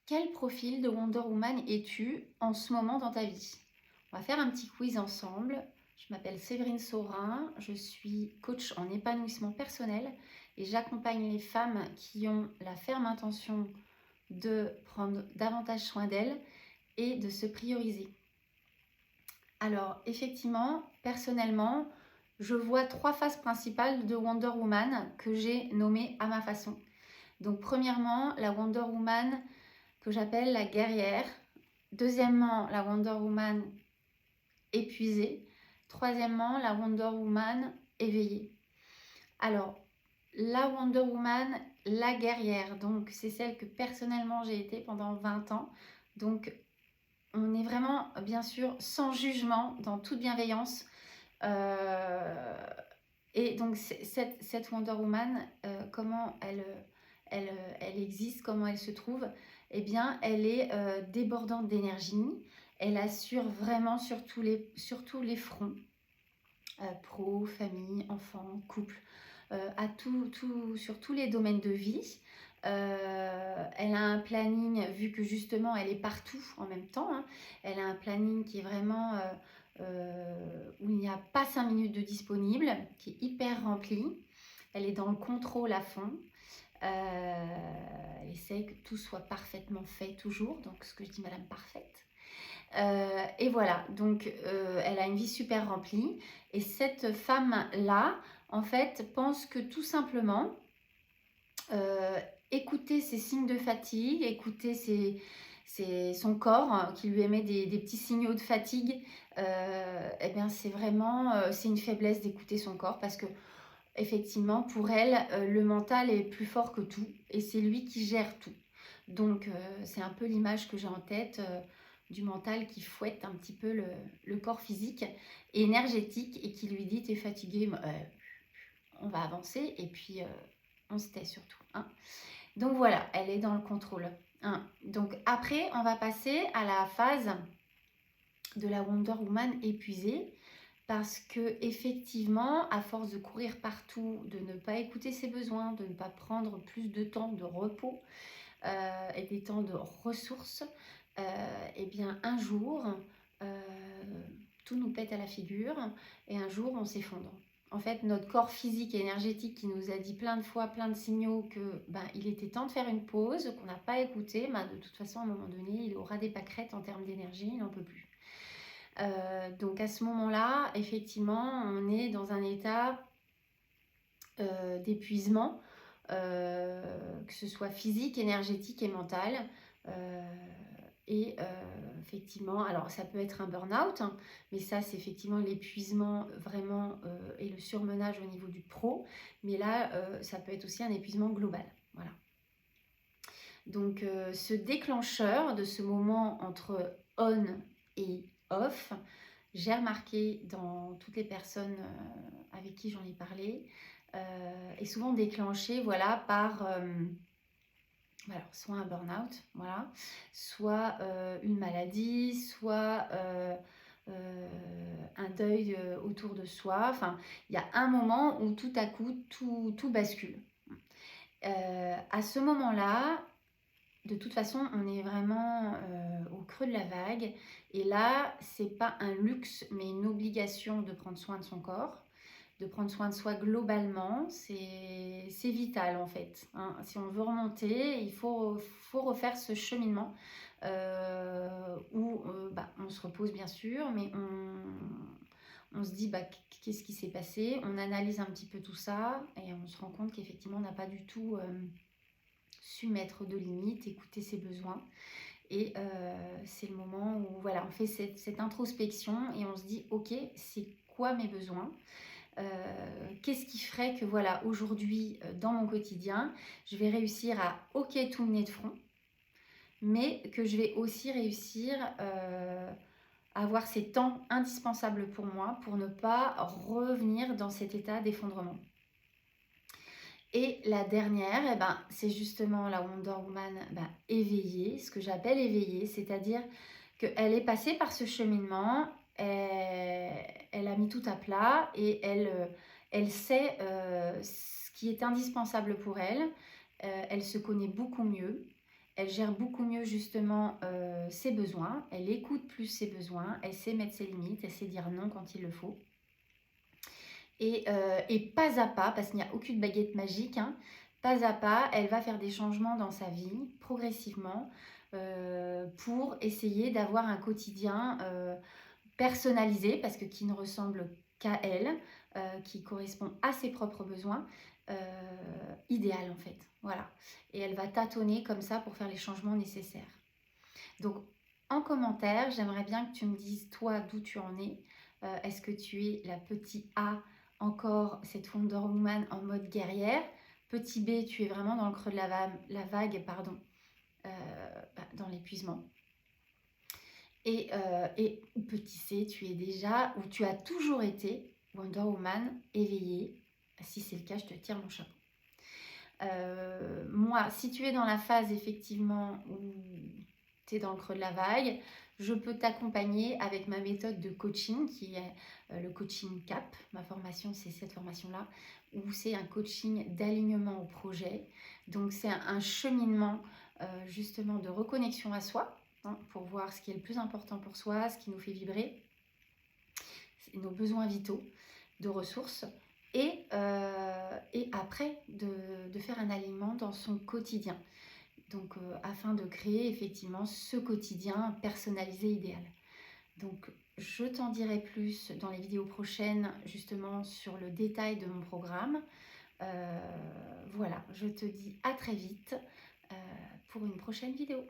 Quel profil de Wonder Woman es-tu en ce moment dans ta vie? On va faire un petit quiz ensemble. Je m'appelle Séverine Saurin, je suis coach en épanouissement personnel et j'accompagne les femmes qui ont la ferme intention de prendre davantage soin d'elles et de se prioriser. Alors, effectivement, personnellement, je vois 3 phases principales de Wonder Woman que j'ai nommées à ma façon. Donc, premièrement, la Wonder Woman que j'appelle la guerrière. Deuxièmement, la Wonder Woman épuisée. Troisièmement, la Wonder Woman éveillée. Alors, la Wonder Woman, la guerrière, donc c'est celle que personnellement j'ai été pendant 20 ans. Donc, on est vraiment, bien sûr, sans jugement, dans toute bienveillance. Et donc, cette Wonder Woman, comment elle existe, comment elle se trouve? Eh bien, elle est débordante d'énergie. Elle assure vraiment sur tous les fronts, pro, famille, enfant, couple, sur tous les domaines de vie. Elle a un planning, vu que justement elle est partout en même temps, hein, elle a un planning qui est vraiment où il n'y a pas 5 minutes de disponible, qui est hyper rempli. Elle est dans le contrôle à fond. Elle essaye que tout soit parfaitement fait toujours, donc ce que je dis Madame Parfaite. Et voilà, donc elle a une vie super remplie. Et cette femme-là, en fait, pense que tout simplement, écouter ses signes de fatigue, écouter son corps qui lui émet des petits signaux de fatigue, eh bien c'est vraiment c'est une faiblesse d'écouter son corps parce que effectivement pour elle le mental est plus fort que tout et c'est lui qui gère tout. Donc c'est un peu l'image que j'ai en tête du mental qui fouette un petit peu le corps physique et énergétique et qui lui dit t'es fatigué, on va avancer et puis on se tait surtout, hein. Donc voilà, elle est dans le contrôle, hein. Donc après, on va passer à la phase de la Wonder Woman épuisée parce que effectivement, à force de courir partout, de ne pas écouter ses besoins, de ne pas prendre plus de temps de repos et des temps de ressources, et bien un jour, tout nous pète à la figure et un jour on s'effondre. En fait, notre corps physique et énergétique qui nous a dit plein de fois, plein de signaux que il était temps de faire une pause, qu'on n'a pas écouté, de toute façon, à un moment donné, il aura des pâquerettes en termes d'énergie, il n'en peut plus. Donc à ce moment-là, effectivement, on est dans un état d'épuisement, que ce soit physique, énergétique et mental. Effectivement, alors ça peut être un burn-out, hein, mais ça c'est effectivement l'épuisement vraiment et le surmenage au niveau du pro, mais là ça peut être aussi un épuisement global. Voilà. Donc ce déclencheur de ce moment entre on et off, j'ai remarqué dans toutes les personnes avec qui j'en ai parlé, est souvent déclenché voilà, par soit un burn-out, voilà, soit une maladie, soit un deuil autour de soi. Enfin, il y a un moment où tout à coup, tout bascule. À ce moment-là, de toute façon, on est vraiment au creux de la vague. Et là, c'est pas un luxe, mais une obligation de prendre soin de son corps, de prendre soin de soi globalement. C'est vital en fait, hein. Si on veut remonter, il faut refaire ce cheminement où on se repose bien sûr, mais on se dit qu'est-ce qui s'est passé, on analyse un petit peu tout ça et on se rend compte qu'effectivement on n'a pas du tout su mettre de limites, écouter ses besoins. Et c'est le moment où voilà, on fait cette introspection et on se dit ok, c'est quoi mes besoins, qu'est-ce qui ferait que voilà, aujourd'hui dans mon quotidien je vais réussir à ok tout mener de front, mais que je vais aussi réussir à avoir ces temps indispensables pour moi pour ne pas revenir dans cet état d'effondrement. Et la dernière, c'est justement la Wonder Woman éveillée, ce que j'appelle éveillée, c'est-à-dire qu'elle est passée par ce cheminement, elle a mis tout à plat et elle sait ce qui est indispensable pour elle, elle se connaît beaucoup mieux, Elle gère beaucoup mieux justement ses besoins, elle écoute plus ses besoins, elle sait mettre ses limites, elle sait dire non quand il le faut. Et pas à pas, parce qu'il n'y a aucune baguette magique, hein, pas à pas, elle va faire des changements dans sa vie, progressivement, pour essayer d'avoir un quotidien personnalisé, parce que qui ne ressemble qu'à elle, qui correspond à ses propres besoins, idéal en fait. Voilà. Et elle va tâtonner comme ça pour faire les changements nécessaires. Donc, en commentaire, j'aimerais bien que tu me dises, toi, d'où tu en es. Est-ce que tu es la petite A, encore cette Wonder Woman en mode guerrière? Petit B, tu es vraiment dans le creux de la vague, pardon, dans l'épuisement. Et petit C, tu es déjà, ou tu as toujours été Wonder Woman éveillée. Si c'est le cas, je te tire mon chapeau. Moi, si tu es dans la phase effectivement où tu es dans le creux de la vague, je peux t'accompagner avec ma méthode de coaching qui est le coaching CAP. Ma formation, c'est cette formation-là, où c'est un coaching d'alignement au projet. Donc, c'est un cheminement justement de reconnexion à soi, hein, pour voir ce qui est le plus important pour soi, ce qui nous fait vibrer, nos besoins vitaux de ressources. Et après, de faire un alignement dans son quotidien. Donc, afin de créer effectivement ce quotidien personnalisé idéal. Donc, je t'en dirai plus dans les vidéos prochaines, justement, sur le détail de mon programme. Voilà, je te dis à très vite pour une prochaine vidéo.